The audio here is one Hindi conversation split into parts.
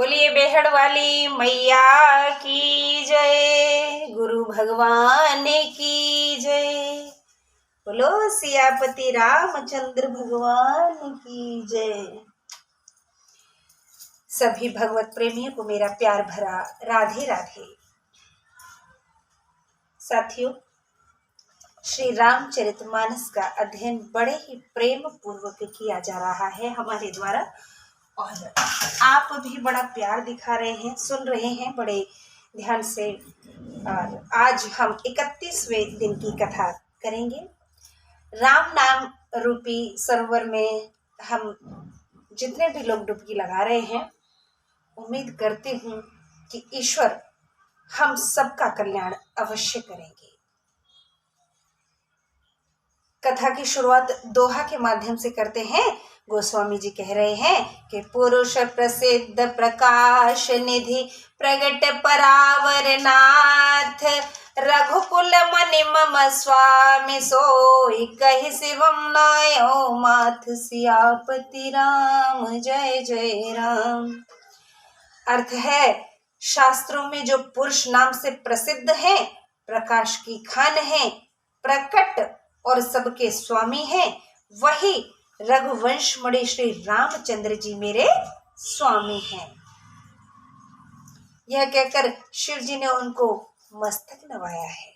बोलिए बेहड़ वाली मैया की जय, गुरु भगवान की जय। बोलो सियापति रामचंद्र भगवान की जय। सभी भगवत प्रेमियों को मेरा प्यार भरा राधे राधे। साथियों, श्री रामचरितमानस का अध्ययन बड़े ही प्रेम पूर्वक किया जा रहा है हमारे द्वारा, और आप भी बड़ा प्यार दिखा रहे हैं, सुन रहे हैं बड़े ध्यान से। और आज हम 31वें दिन की कथा करेंगे। राम नाम रूपी सरोवर में हम जितने भी लोग डुबकी लगा रहे हैं, उम्मीद करती हूँ कि ईश्वर हम सबका कल्याण अवश्य करेंगे। कथा की शुरुआत दोहा के माध्यम से करते हैं। गोस्वामी जी कह रहे हैं कि पुरुष प्रसिद्ध प्रकाश निधि प्रगट परावर नाथ, रघुकुल मनि मम स्वामी सोई कहि शिवम नायो माथ, सियापति राम जय जय राम। अर्थ है, शास्त्रों में जो पुरुष नाम से प्रसिद्ध हैं, प्रकाश की खान हैं, प्रकट और सबके स्वामी हैं, वही रघुवंश मणि श्री रामचंद्र जी मेरे स्वामी हैं। यह कहकर शिव जी ने उनको मस्तक नवाया है।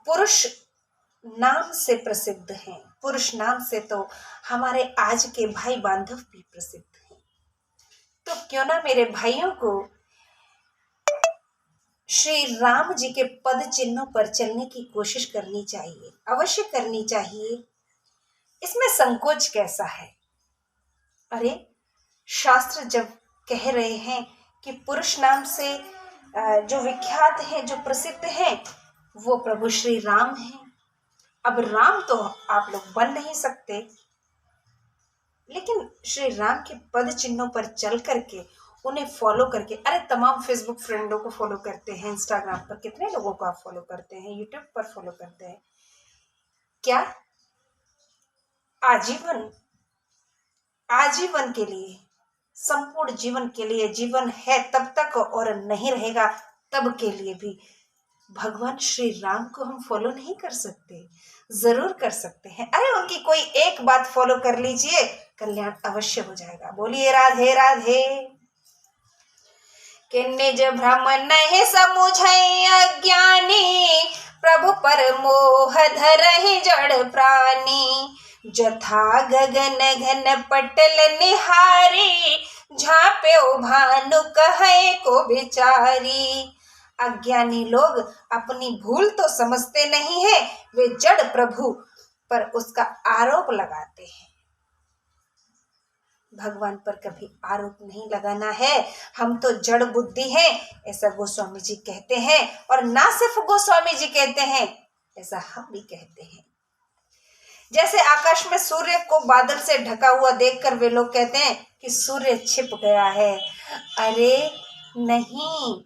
पुरुष नाम से प्रसिद्ध हैं। पुरुष नाम से तो हमारे आज के भाई बांधव भी प्रसिद्ध हैं। तो क्यों ना मेरे भाइयों को श्री राम जी के पद चिन्हों पर चलने की कोशिश करनी चाहिए, अवश्य करनी चाहिए। इसमें संकोच कैसा है? अरे, शास्त्र जब कह रहे हैं कि पुरुष नाम से जो विख्यात हैं, जो प्रसिद्ध हैं, वो प्रभु श्री राम हैं। अब राम तो आप लोग बन नहीं सकते, लेकिन श्री राम के पद चिन्हों पर चल करके, उन्हें फॉलो करके, अरे तमाम फेसबुक फ्रेंडों को फॉलो करते हैं, इंस्टाग्राम पर कितने लोगों को आप फॉलो करते हैं, यूट्यूब पर फॉलो करते हैं, क्या आजीवन के लिए, संपूर्ण जीवन के लिए, जीवन है तब तक और नहीं रहेगा तब के लिए भी भगवान श्री राम को हम फॉलो नहीं कर सकते? जरूर कर सकते हैं। अरे उनकी कोई एक बात फॉलो कर लीजिए, कल्याण अवश्य हो जाएगा। बोलिए राधे राधे। कि निज भ्रम नहीं समुझै अज्ञानी, प्रभु पर मोह धरहि जड़ प्राणी, जथा गगन घन पटल निहारी, झाँप्यो भानु कहै को बिचारी। अज्ञानी लोग अपनी भूल तो समझते नहीं है, वे जड़ प्रभु पर उसका आरोप लगाते हैं। भगवान पर कभी आरोप नहीं लगाना है। हम तो जड़ बुद्धि हैं, ऐसा गोस्वामी जी कहते हैं। और ना सिर्फ गोस्वामी जी कहते हैं, ऐसा हम भी कहते हैं। जैसे आकाश में सूर्य को बादल से ढका हुआ देखकर वे लोग कहते हैं कि सूर्य छिप गया है। अरे नहीं,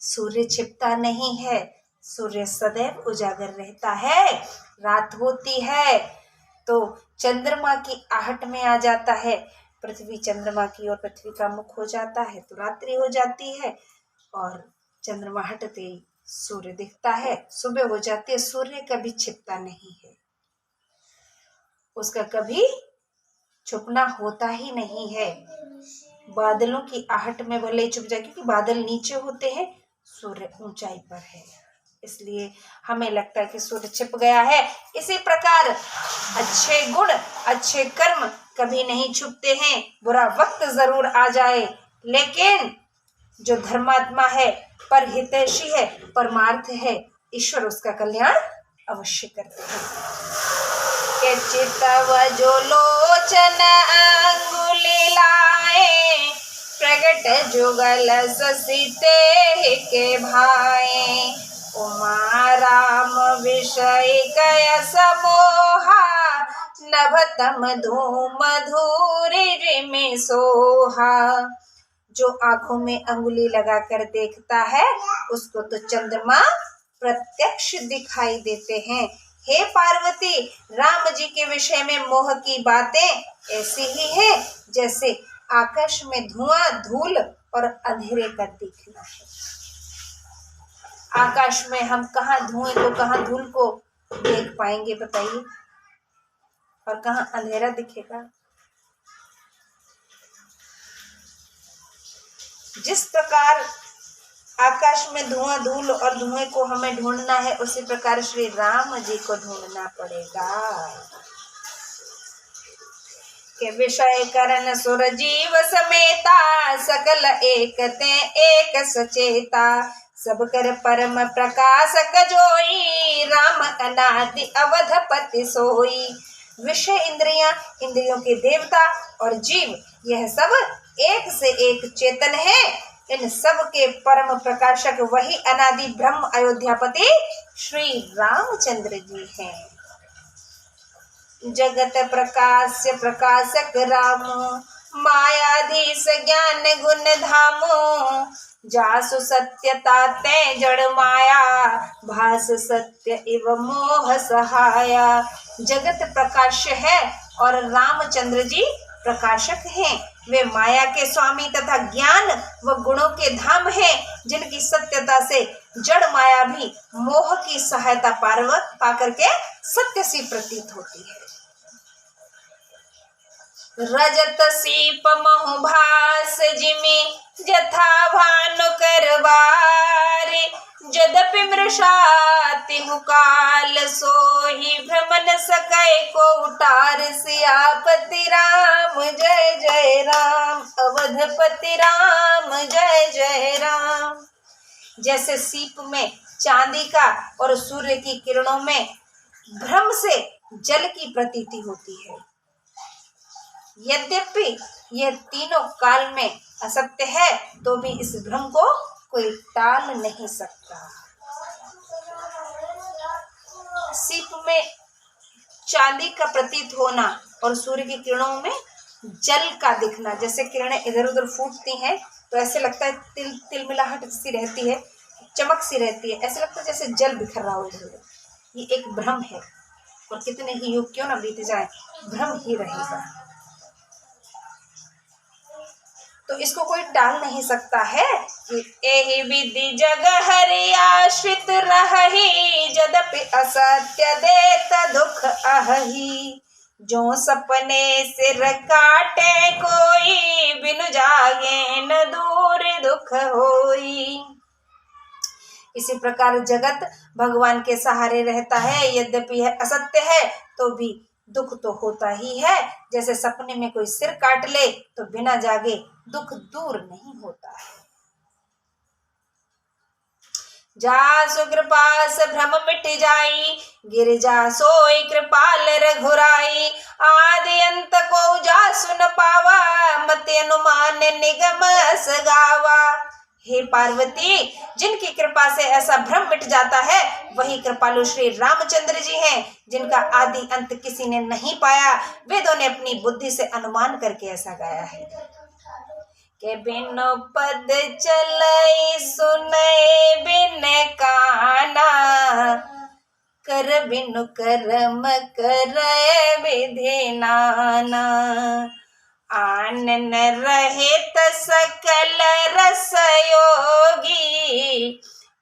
सूर्य छिपता नहीं है, सूर्य सदैव उजागर रहता है। रात होती है तो चंद्रमा की आहट में आ जाता है, पृथ्वी चंद्रमा की और पृथ्वी का मुख हो जाता है तो रात्रि हो जाती है, और चंद्रमा हटते ही सूर्य दिखता है, सुबह हो जाती है। सूर्य कभी छिपता नहीं है, उसका कभी छुपना होता ही नहीं है। बादलों की आहट में भले ही छुप जाए, क्योंकि बादल नीचे होते हैं, सूर्य ऊंचाई पर है, इसलिए हमें लगता है कि सूर्य छिप गया है। इसी प्रकार अच्छे गुण, अच्छे कर्म कभी नहीं छुपते हैं। बुरा वक्त जरूर आ जाए, लेकिन जो धर्मात्मा है, परहितैषी है, परमार्थ है, ईश्वर उसका कल्याण अवश्य करते हैं। के चितव जो लोचन अंगुली लाए, प्रगट जुगल ससीते के भाए, उमा राम विषय कय समोहा, नभतम धूम धूरि रिमि सोहा। जो आंखों में अंगुली लगाकर देखता है, उसको तो चंद्रमा प्रत्यक्ष दिखाई देते हैं, हे पार्वती, राम जी के विषय में मोह की बातें ऐसी ही है जैसे आकाश में धुआं, धूल और अंधेरे का दिखना है। आकाश में हम कहाँ धुएं को, कहाँ धूल को देख पाएंगे बताइए, और कहाँ अंधेरा दिखेगा। जिस प्रकार आकाश में धुआं, धूल और धुएं को हमें ढूंढना है, उसी प्रकार श्री राम जी को ढूंढना पड़ेगा। के विषय करन सुर जीव समेता, सकल एकते एक सचेता, सब कर परम प्रकाशक जोई, राम अनादि अवधपति सोई। विषय इंद्रियां, इंद्रियों के देवता और जीव, यह सब एक से एक चेतन है। इन सब के परम प्रकाशक वही अनादि ब्रह्म अयोध्यापति श्री रामचंद्र जी हैं। जगत प्रकाश्य प्रकाशक राम, मायाधीश ज्ञान गुण धामो, जासु सत्यता ते जड़ माया, भास सत्य इव मोह सहाया। जगत प्रकाश्य है और रामचंद्र जी प्रकाशक हैं। वे माया के स्वामी तथा ज्ञान व गुणों के धाम हैं, जिनकी सत्यता से जड़ माया भी मोह की सहायता पा करके सत्य सी प्रतीत होती है। रजत सीप महु भास जिमि, जथा भानु करवारे, जदपि मृषाति काल सोही, भ्रमन सकै को उतार। सियापति राम जय जय राम, अवधपति राम जय जय राम। जैसे सीप में चांदी का और सूर्य की किरणों में भ्रम से जल की प्रतीति होती है, यद्यपि यह तीनों काल में असत्य है, तो भी इस भ्रम को कोई टाल नहीं सकता। सीप में चांदी का प्रतीत होना और सूर्य की किरणों में जल का दिखना, जैसे किरणें इधर उधर फूटती हैं तो ऐसे लगता है तिलमिलाहट सी रहती है, चमक सी रहती है, ऐसे लगता है जैसे जल बिखर रहा हो इधर उधर। ये एक भ्रम है, और कितने ही युग क्यों ना बीत जाए, भ्रम ही रहेगा। तो इसको कोई टाल नहीं सकता है कि एहि विधि जग हरि आश्रित रहहि, जदपि असत्य देत दुख अहहि। जो सपने सिर काटे कोई, बिनु जागे न दूर दुख होई। इसी प्रकार जगत भगवान के सहारे रहता है, यद्यपि यह असत्य है तो भी दुख तो होता ही है। जैसे सपने में कोई सिर काट ले तो बिना जागे दुख दूर नहीं होता है। जासु कृपास भ्रम मिट जाई, गिरिजा सोई कृपाल रघुराई। आदि अंत को जासु न पावा, मति अनुमान निगम सगावा। हे पार्वती, जिनकी कृपा से ऐसा भ्रम मिट जाता है, वही कृपालु श्री रामचंद्र जी हैं, जिनका आदि अंत किसी ने नहीं पाया। वेदों ने अपनी बुद्धि से अनुमान करके ऐसा गाया है के बिनु पद चलई सुनई बिन काना, कर बिनु कर्म करय विधि नाना। आनन रहित सकल रस योगी,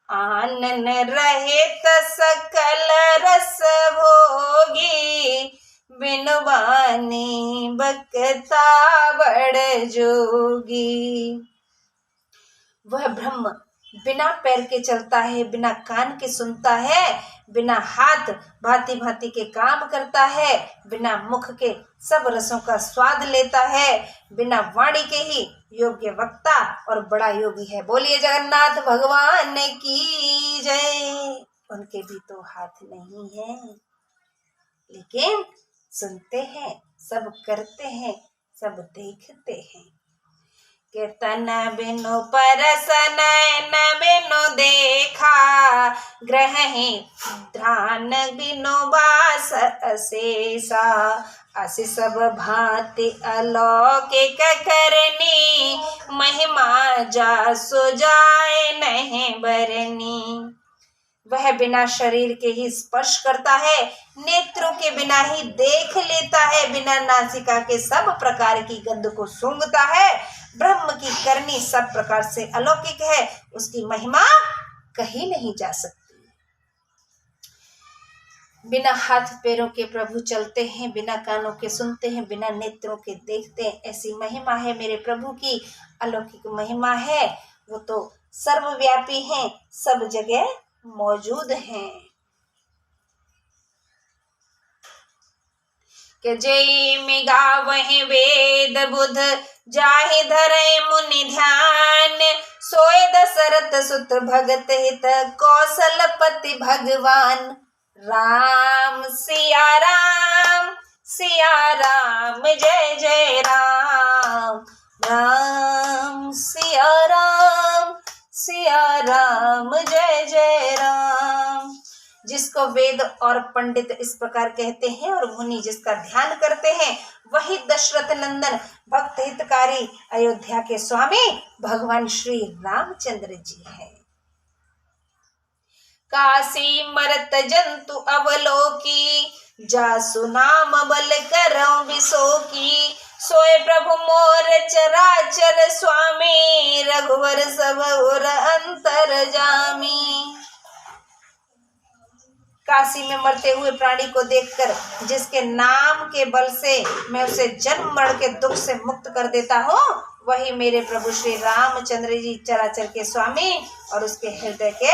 आनन रहित सकल रस भोगी। बिनु बानी बकता बड़ जोगी। वह ब्रह्म बिना पैर के चलता है, बिना कान के सुनता है, बिना हाथ भांति भांति के काम करता है, बिना मुख के सब रसों का स्वाद लेता है, बिना वाणी के ही योग्य वक्ता और बड़ा योगी है। बोलिए जगन्नाथ भगवान की जय। उनके भी तो हाथ नहीं है, लेकिन सुनते हैं, सब करते हैं, सब देखते हैं। के तन बिनु परस नयन बिनु देखा, ग्रहि ध्यान बिनु बास अशेषा। असि सब भांति अलौकिक करनी, महिमा जासु जाए नहीं बरनी। वह बिना शरीर के ही स्पर्श करता है, नेत्रों के बिना ही देख लेता है, बिना नासिका के सब प्रकार की गंध को सूंघता है। ब्रह्म की करनी सब प्रकार से अलौकिक है, उसकी महिमा कही नहीं जा सकती। बिना हाथ पैरों के प्रभु चलते हैं, बिना कानों के सुनते हैं, बिना नेत्रों के देखते हैं। ऐसी महिमा है मेरे प्रभु की, अलौकिक महिमा है। वो तो सर्वव्यापी हैं, सब जगह मौजूद हैं। के जय में गावहि वेद बुध, जाहि धरे मुनि ध्यान। सोए दशरथ सुत भगत हित, कौशलपति भगवान। राम सिया राम, सिया राम जय जय राम। राम सिया राम, सिया राम जय जय राम। जिसको वेद और पंडित इस प्रकार कहते हैं और मुनि जिसका ध्यान करते हैं, वही दशरथ नंदन भक्त हितकारी अयोध्या के स्वामी भगवान श्री रामचंद्र जी हैं। काशी मरत जंतु अवलोकी, जासु नाम बल करौ विशोकी। सोए प्रभु मोर चराचर स्वामी, रघुवर सब उर अंतर जामी। काशी में मरते हुए प्राणी को देखकर जिसके नाम के बल से मैं उसे जन्म मरण के दुख से मुक्त कर देता हूँ, वही मेरे प्रभु श्री रामचंद्र जी चराचर के स्वामी और उसके हृदय के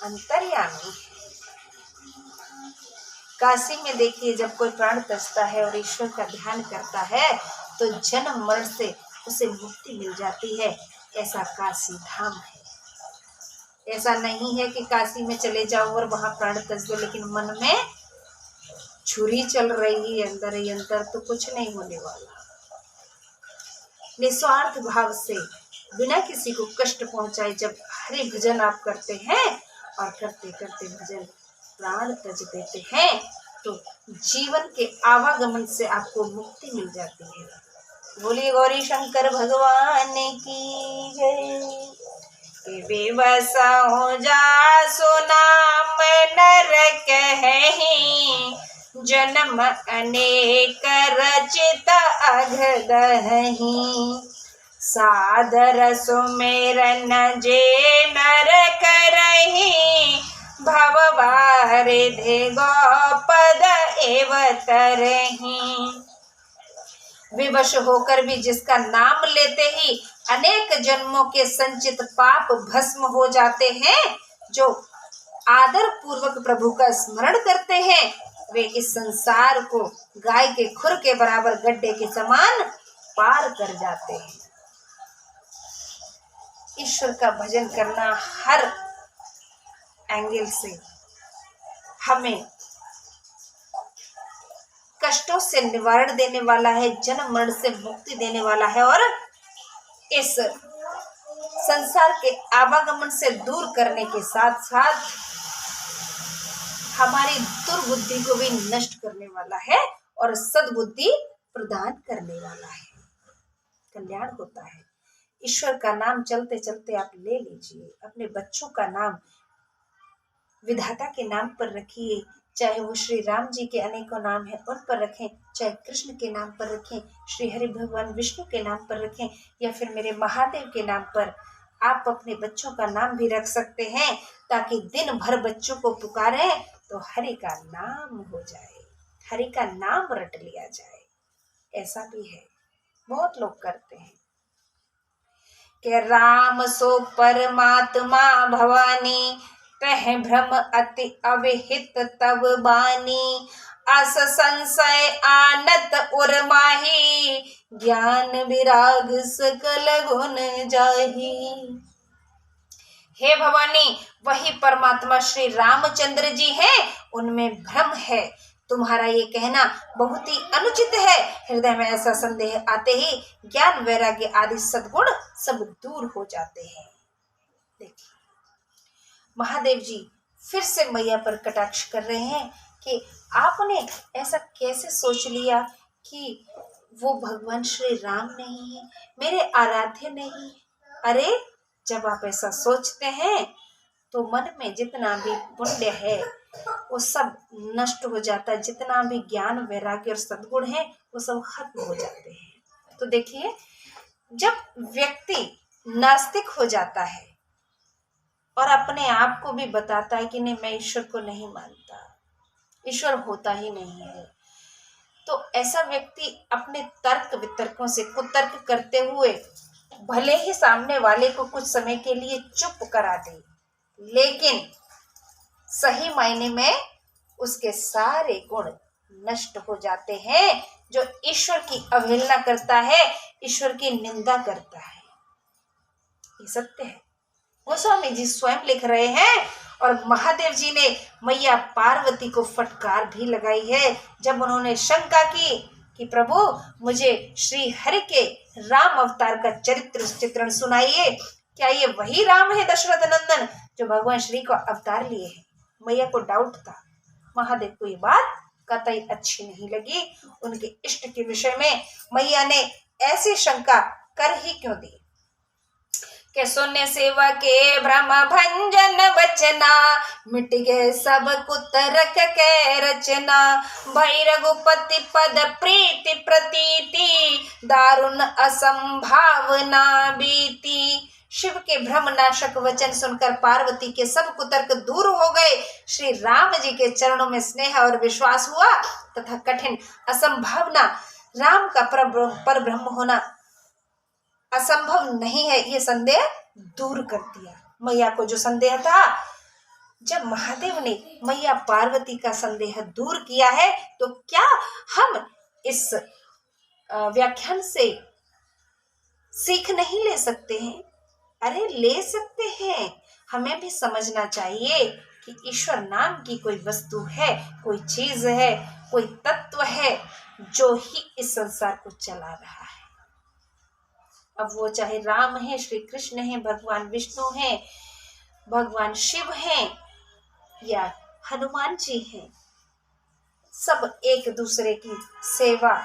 अंतर्यामी। काशी में देखिए, जब कोई प्राण तजता है और ईश्वर का ध्यान करता है तो जन्म मरण से उसे मुक्ति मिल जाती है। ऐसा काशी धाम है। ऐसा नहीं है कि काशी में चले जाओ और वहां प्राण तज दो, लेकिन मन में छुरी चल रही है अंदर ही अंदर, तो कुछ नहीं होने वाला। निस्वार्थ भाव से बिना किसी को कष्ट पहुंचाए जब हरि भजन आप करते हैं और करते करते भजन प्राण तज देते हैं, तो जीवन के आवागमन से आपको मुक्ति मिल जाती है। बोलिए गौरी शंकर भगवान की जय। कि बेबस हो जा सुनाम नर कहहि, जन्म अनेक रचित अघ गहहि। सादर सुमेरन जे नर करहि, भव वारिधि गौपद एव तरहि। विवश होकर भी जिसका नाम लेते ही अनेक जन्मों के संचित पाप भस्म हो जाते हैं, जो आदर पूर्वक प्रभु का स्मरण करते हैं, वे इस संसार को गाय के खुर के बराबर गड्ढे के समान पार कर जाते हैं। ईश्वर का भजन करना हर एंगल से हमें कष्टों से निवारण देने वाला है, जन्म मरण से मुक्ति देने वाला है और इस संसार के आवागमन से दूर करने के साथ साथ हमारी दुर्बुद्धि को भी नष्ट करने वाला है और सद्बुद्धि प्रदान करने वाला है। कल्याण होता है। ईश्वर का नाम चलते चलते आप ले लीजिए। अपने बच्चों का नाम विधाता के नाम पर रखिए, चाहे वो श्री राम जी के अनेकों नाम हैं उन पर रखें, चाहे कृष्ण के नाम पर रखें, श्री हरि भगवान विष्णु के नाम पर रखें, या फिर मेरे महादेव के नाम पर। आप अपने बच्चों का नाम भी रख सकते हैं ताकि दिन भर बच्चों को पुकारें तो हरि का नाम हो जाए, हरि का नाम रट लिया जाए। ऐसा भी है, बहुत लोग करते हैं कि राम सो परमात्मा भवानी, तह भ्रम अति अविहित तब बानी। अस संशय आनत उर माही, ज्ञान विराग सकल गुण जाही। हे भवानी, वही परमात्मा श्री रामचंद्र जी हैं, उनमें भ्रम है। तुम्हारा ये कहना बहुत ही अनुचित है। हृदय में ऐसा संदेह आते ही ज्ञान वैराग्य आदि सद्गुण सब दूर हो जाते हैं। देखिए, महादेव जी फिर से मैया पर कटाक्ष कर रहे हैं कि आपने ऐसा कैसे सोच लिया कि वो भगवान श्री राम नहीं है, मेरे आराध्य नहीं है। अरे, जब आप ऐसा सोचते हैं तो मन में जितना भी पुण्य है वो सब नष्ट हो जाता है, जितना भी ज्ञान वैराग्य और सद्गुण है वो सब खत्म हो जाते हैं। तो देखिए, जब व्यक्ति नास्तिक हो जाता है और अपने आप को भी बताता है कि नहीं, मैं ईश्वर को नहीं मानता, ईश्वर होता ही नहीं है, तो ऐसा व्यक्ति अपने तर्क वितर्कों से कुतर्क करते हुए भले ही सामने वाले को कुछ समय के लिए चुप करा दे, लेकिन सही मायने में उसके सारे गुण नष्ट हो जाते हैं। जो ईश्वर की अवहेलना करता है, ईश्वर की निंदा करता है, ये सत्य है। गोस्वामी जी स्वयं लिख रहे हैं और महादेव जी ने मैया पार्वती को फटकार भी लगाई है जब उन्होंने शंका की कि प्रभु मुझे श्री हरि के राम अवतार का चित्रण सुनाइए, क्या ये वही राम है दशरथ नंदन जो भगवान श्री को अवतार लिए हैं? मैया को डाउट था। महादेव को ये बात कतई अच्छी नहीं लगी। उनके इष्ट के विषय में मैया ने ऐसी शंका कर ही क्यों दी के सुने सेवा के भ्रम भंजन बचना, मिट गए सब कुतरक के रचना, भई रघुपति पद प्रीति प्रतीति, दारुण असंभावना बीती। शिव के भ्रम नाशक वचन सुनकर पार्वती के सब कुतर्क दूर हो गए। श्री राम जी के चरणों में स्नेह और विश्वास हुआ तथा कठिन असंभावना, राम का पर ब्रह्म होना असंभव नहीं है, ये संदेह दूर कर दिया। मैया को जो संदेह था, जब महादेव ने मैया पार्वती का संदेह दूर किया है, तो क्या हम इस व्याख्यान से सीख नहीं ले सकते हैं? अरे ले सकते हैं। हमें भी समझना चाहिए कि ईश्वर नाम की कोई वस्तु है, कोई चीज है, कोई तत्व है जो ही इस संसार को चला रहा है। अब वो चाहे राम है, श्री कृष्ण है, भगवान विष्णु है, भगवान शिव हैं या हनुमान जी हैं, सब एक दूसरे की सेवा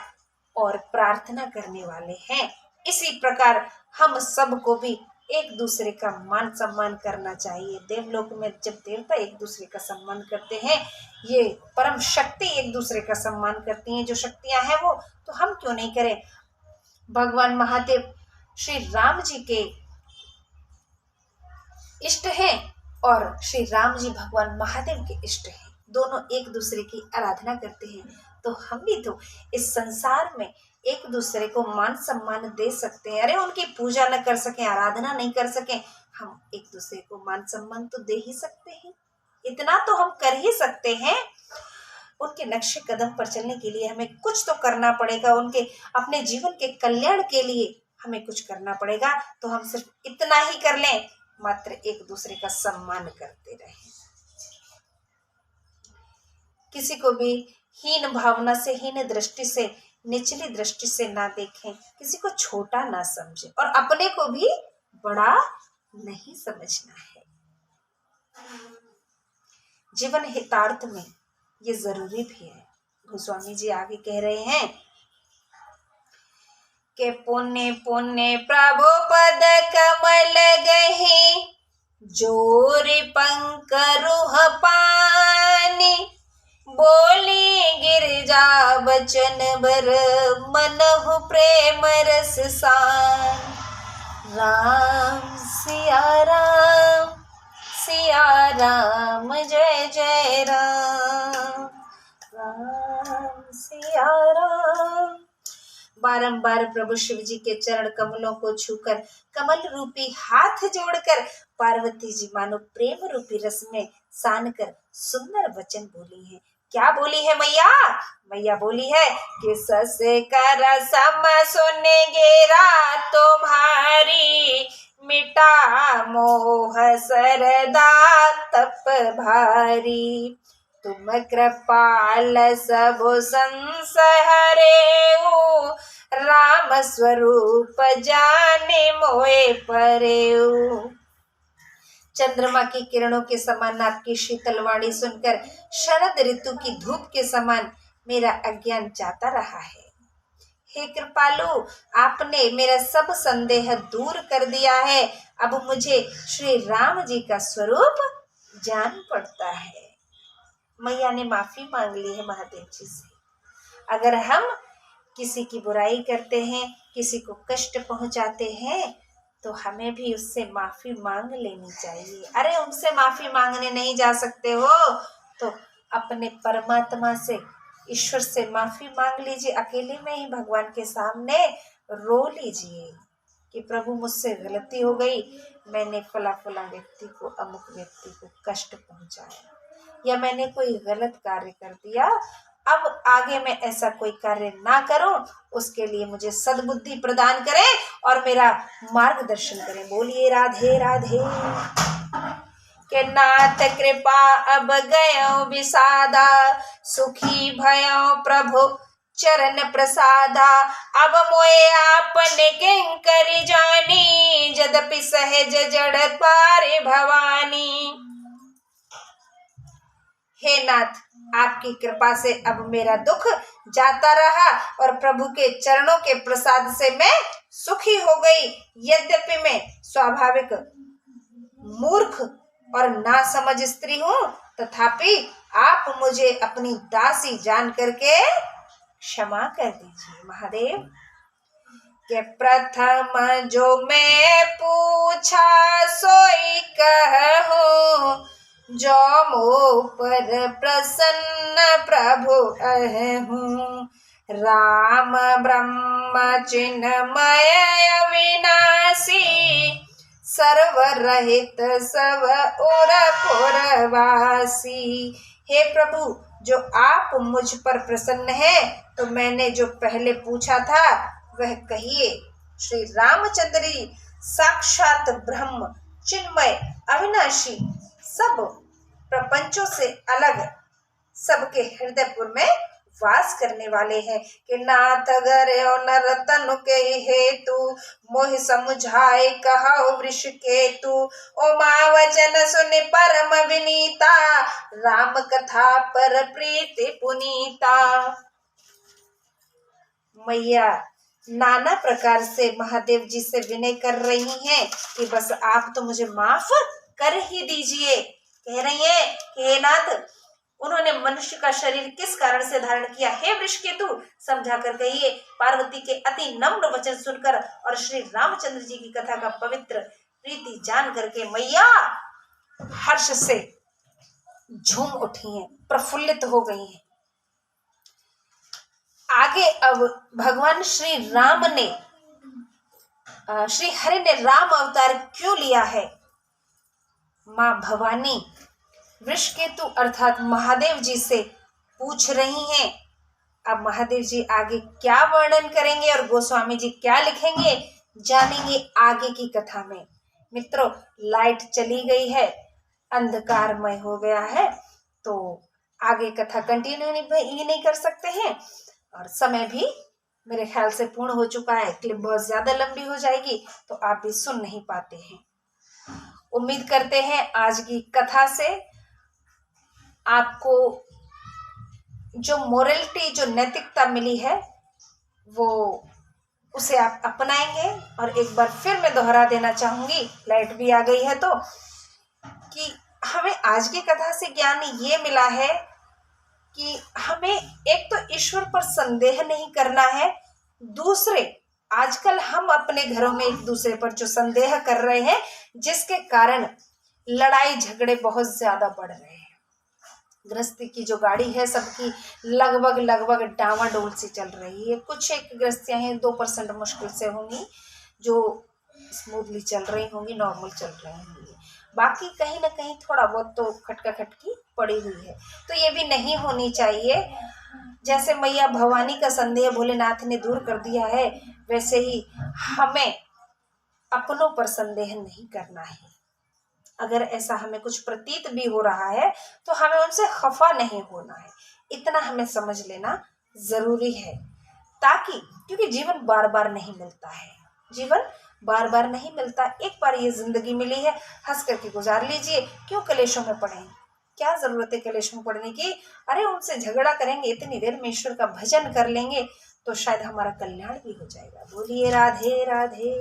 और प्रार्थना करने वाले हैं। इसी प्रकार हम सबको भी एक दूसरे का मान सम्मान करना चाहिए। देवलोक में जब देवता एक दूसरे का सम्मान करते हैं, ये परम शक्ति एक दूसरे का सम्मान करती हैं, जो शक्तियां हैं वो, तो हम क्यों नहीं करें? भगवान महादेव श्री राम जी के इष्ट हैं और श्री राम जी भगवान महादेव के इष्ट हैं, दोनों एक दूसरे की आराधना करते हैं। तो हम भी तो इस संसार में एक दूसरे को मान सम्मान दे सकते हैं। अरे उनकी पूजा न कर सके, आराधना नहीं कर सके, हम एक दूसरे को मान सम्मान तो दे ही सकते हैं। इतना तो हम कर ही सकते हैं। उनके नक्शे कदम पर चलने के लिए हमें कुछ तो करना पड़ेगा, उनके अपने जीवन के कल्याण के लिए हमें कुछ करना पड़ेगा। तो हम सिर्फ इतना ही कर लें, मात्र एक दूसरे का सम्मान करते रहें, किसी को भी हीन भावना से, हीन दृष्टि से, निचली दृष्टि से ना देखें, किसी को छोटा ना समझें और अपने को भी बड़ा नहीं समझना है। जीवन हितार्थ में ये जरूरी भी है। गोस्वामी जी आगे कह रहे हैं के पुण्य पुण्य प्रभु पद कमल गही, जोर पंकरुह पानी, बोली गिरजा बचन बर, मनहु प्रेम रस सान। राम सिया राम, सिया राम जय जय राम, राम सिया राम। बारंबार प्रभु शिव जी के चरण कमलों को छूकर, कमल रूपी हाथ जोड़कर पार्वती जी मानो प्रेम रूपी रस में सान कर सुंदर वचन बोली है। क्या बोली है मैया? मैया बोली है कि सस कर सम सुने गेरा तुम्हारी, मिटा मोह सरदा तप भारी, तुम कृपाल सब संसहरेऊ, राम स्वरूप जाने मोए परेऊ। चंद्रमा की किरणों के समान आपकी शीतल वाणी सुनकर, शरद ऋतु की धूप के समान मेरा अज्ञान जाता रहा है। हे कृपालु, आपने मेरा सब संदेह दूर कर दिया है। अब मुझे श्री राम जी का स्वरूप जान पड़ता है। मैया ने माफी मांग ली है महादेव जी से। अगर हम किसी की बुराई करते हैं, किसी को कष्ट पहुंचाते हैं, तो हमें भी उससे माफी मांग लेनी चाहिए। अरे उनसे माफी मांगने नहीं जा सकते हो तो अपने परमात्मा से, ईश्वर से माफी मांग लीजिए। अकेले में ही भगवान के सामने रो लीजिए कि प्रभु मुझसे गलती हो गई, मैंने फला फला व्यक्ति को, अमुक व्यक्ति को कष्ट पहुंचाया, या मैंने कोई गलत कार्य कर दिया। अब आगे मैं ऐसा कोई कार्य ना करूं, उसके लिए मुझे सद्बुद्धि प्रदान करें और मेरा मार्गदर्शन करें। बोलिए राधे राधे। के नाथ कृपा अब गयो विसादा, सुखी भयो प्रभु चरण प्रसादा। अब मोए आपने किंकर जानी, जदपि सहज जड़ पारे भवानी। हे नाथ, आपकी कृपा से अब मेरा दुख जाता रहा और प्रभु के चरणों के प्रसाद से मैं सुखी हो गई। यद्यपि मैं स्वाभाविक मूर्ख और नासमझ स्त्री हूँ, तथापि आप मुझे अपनी दासी जान करके क्षमा कर दीजिए। महादेव के प्रथम जो मैं पूछा सोई कहूँ, जो मो पर प्रसन्न प्रभु अहूँ। राम ब्रह्म चिन्मय अविनाशी, सर्वरहित सब उर पुरवासी। हे प्रभु, जो आप मुझ पर प्रसन्न हैं, तो मैंने जो पहले पूछा था वह कहिए। श्री रामचंद्र जी साक्षात ब्रह्म, चिन्मय, अविनाशी, सब प्रपंचों से अलग सबके हृदयपुर में वास करने वाले हैं। कि नाथ गरे नर तनु के हेतु, मोहि समुझाए कहाओ वृष केतु। ओमा वचन सुनि परम विनीता, राम कथा पर प्रीति पुनीता। मैया नाना प्रकार से महादेव जी से विनय कर रही हैं कि बस आप तो मुझे माफ कर ही दीजिए। कह रही है कि हे नाथ, उन्होंने मनुष्य का शरीर किस कारण से धारण किया। हे वृषकेतु, समझा कर कहिए। पार्वती के अति नम्र वचन सुनकर और श्री रामचंद्र जी की कथा का पवित्र प्रीति जान करके मैया हर्ष से झूम उठी हैं, प्रफुल्लित हो गई हैं। आगे अब भगवान श्री राम ने, श्री हरि ने राम अवतार क्यों लिया है। माँ भवानी वृषकेतु अर्थात महादेव जी से पूछ रही हैं। अब महादेव जी आगे क्या वर्णन करेंगे और गोस्वामी जी क्या लिखेंगे, जानेंगे आगे की कथा में। मित्रों, लाइट चली गई है, अंधकारमय हो गया है, तो आगे कथा कंटिन्यू ही नहीं कर सकते हैं और समय भी मेरे ख्याल से पूर्ण हो चुका है। क्लिप बहुत ज्यादा लंबी हो जाएगी तो आप भी सुन नहीं पाते हैं। उम्मीद करते हैं आज की कथा से आपको जो मोरलिटी, जो नैतिकता मिली है, वो उसे आप अपनाएंगे। और एक बार फिर मैं दोहरा देना चाहूंगी, लाइट भी आ गई है तो, कि हमें आज की कथा से ज्ञान ये मिला है कि हमें एक तो ईश्वर पर संदेह नहीं करना है, दूसरे आजकल हम अपने घरों में एक दूसरे पर जो संदेह कर रहे हैं, जिसके कारण लड़ाई झगड़े बहुत ज्यादा बढ़ रहे हैं। गृहस्थी की जो गाड़ी है सबकी लगभग डावाडोल सी चल रही है। कुछ एक गृहस्थियां हैं 2% मुश्किल से होंगी जो स्मूथली चल रही होंगी, नॉर्मल चल रही होंगी, बाकी कहीं ना कहीं थोड़ा बहुत तो खटका खटकी पड़ी हुई है। तो ये भी नहीं होनी चाहिए। जैसे मैया भवानी का संदेह भोलेनाथ ने दूर कर दिया है, वैसे ही हमें अपनों पर संदेह नहीं करना है। अगर ऐसा हमें कुछ प्रतीत भी हो रहा है तो हमें उनसे खफा नहीं होना है, इतना हमें समझ लेना जरूरी है। ताकि, क्योंकि जीवन बार बार नहीं मिलता है, जीवन बार बार नहीं मिलता। एक बार ये जिंदगी मिली है, हंस करके गुजार लीजिए। क्यों कलेशों में पड़े, क्या जरूरत है कलेश में पड़ने की। अरे उनसे झगड़ा करेंगे, इतनी देर में ईश्वर का भजन कर लेंगे तो शायद हमारा कल्याण भी हो जाएगा। बोलिए राधे राधे।